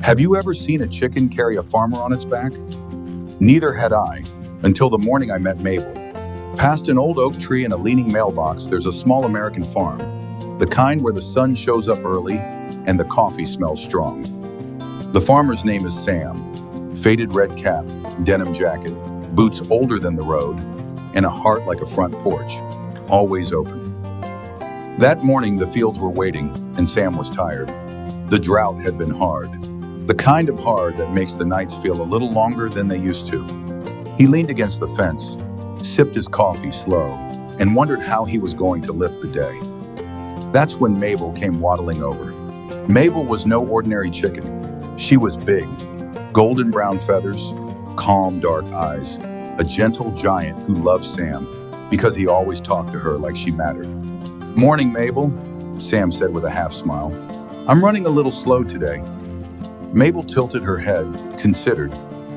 Have you ever seen a chicken carry a farmer on its back? Neither had I, until the morning I met Mabel. Past an old oak tree and a leaning mailbox, there's a small American farm, the kind where the sun shows up early and the coffee smells strong. The farmer's name is Sam. Faded red cap, denim jacket, boots older than the road, and a heart like a front porch, always open. That morning, the fields were waiting, and Sam was tired. The drought had been hard. The kind of hard that makes the nights feel a little longer than they used to. He leaned against the fence, sipped his coffee slow, and wondered how he was going to lift the day. That's when Mabel came waddling over. Mabel was no ordinary chicken. She was big, golden brown feathers, calm dark eyes, a gentle giant who loved Sam because he always talked to her like she mattered. "Morning, Mabel," Sam said with a half smile. "I'm running a little slow today." Mabel tilted her head, considered,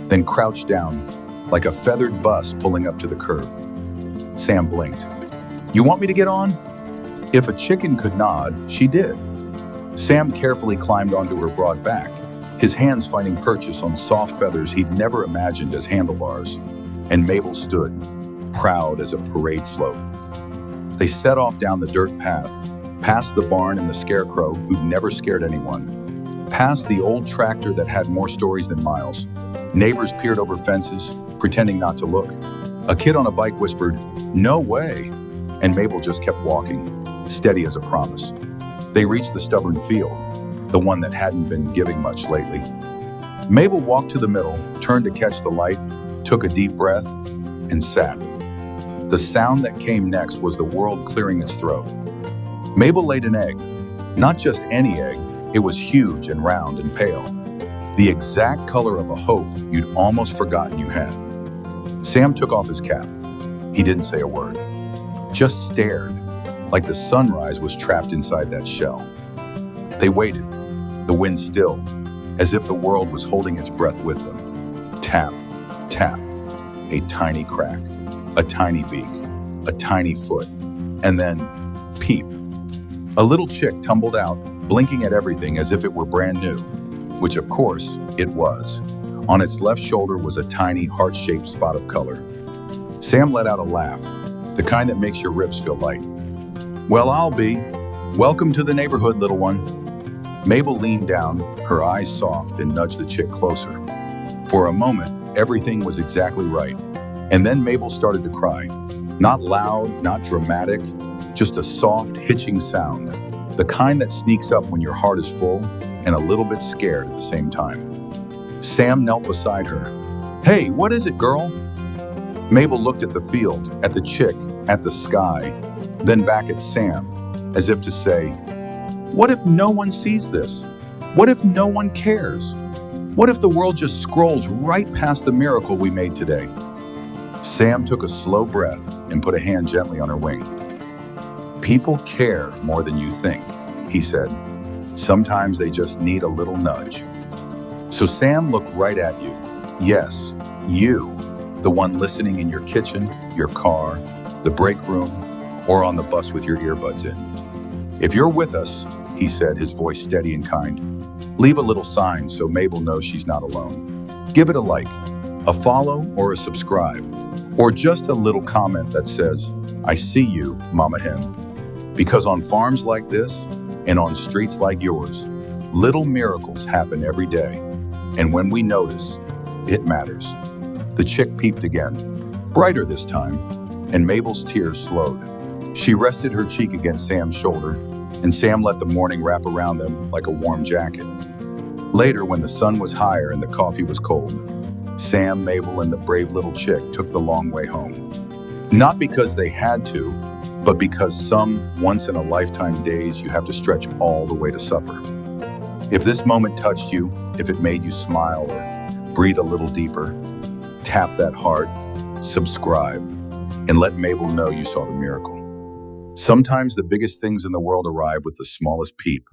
then crouched down, like a feathered bus pulling up to the curb. Sam blinked. "You want me to get on?" If a chicken could nod, she did. Sam carefully climbed onto her broad back, his hands finding purchase on soft feathers he'd never imagined as handlebars, and Mabel stood, proud as a parade float. They set off down the dirt path, past the barn and the scarecrow who'd never scared anyone, past the old tractor that had more stories than miles. Neighbors peered over fences, pretending not to look. A kid on a bike whispered, "No way," and Mabel just kept walking, steady as a promise. They reached the stubborn field, the one that hadn't been giving much lately. Mabel walked to the middle, turned to catch the light, took a deep breath, and sat. The sound that came next was the world clearing its throat. Mabel laid an egg. Not just any egg, it was huge and round and pale. The exact color of a hope you'd almost forgotten you had. Sam took off his cap. He didn't say a word, just stared, like the sunrise was trapped inside that shell. They waited, the wind still, as if the world was holding its breath with them. Tap, tap, a tiny crack, a tiny beak, a tiny foot, and then peep. A little chick tumbled out, blinking at everything as if it were brand new, which of course it was. On its left shoulder was a tiny heart-shaped spot of color. Sam let out a laugh, the kind that makes your ribs feel light. "Well, I'll be. Welcome to the neighborhood, little one." Mabel leaned down, her eyes soft, and nudged the chick closer. For a moment, everything was exactly right. And then Mabel started to cry. Not loud, not dramatic, just a soft, hitching sound. The kind that sneaks up when your heart is full and a little bit scared at the same time. Sam knelt beside her. "Hey, what is it, girl?" Mabel looked at the field, at the chick, at the sky, then back at Sam, as if to say, "What if no one sees this? What if no one cares? What if the world just scrolls right past the miracle we made today?" Sam took a slow breath and put a hand gently on her wing. "People care more than you think," he said. "Sometimes they just need a little nudge." So Sam looked right at you. Yes, you, the one listening in your kitchen, your car, the break room, or on the bus with your earbuds in. "If you're with us," he said, his voice steady and kind, "leave a little sign so Mabel knows she's not alone. Give it a like, a follow, or a subscribe, or just a little comment that says, 'I see you, Mama Hen.' Because on farms like this, and on streets like yours, little miracles happen every day. And when we notice, it matters." The chick peeped again, brighter this time, and Mabel's tears slowed. She rested her cheek against Sam's shoulder, and Sam let the morning wrap around them like a warm jacket. Later, when the sun was higher and the coffee was cold, Sam, Mabel, and the brave little chick took the long way home. Not because they had to, but because some once-in-a-lifetime days you have to stretch all the way to supper. If this moment touched you, if it made you smile or breathe a little deeper, tap that heart, subscribe, and let Mabel know you saw the miracle. Sometimes the biggest things in the world arrive with the smallest peep.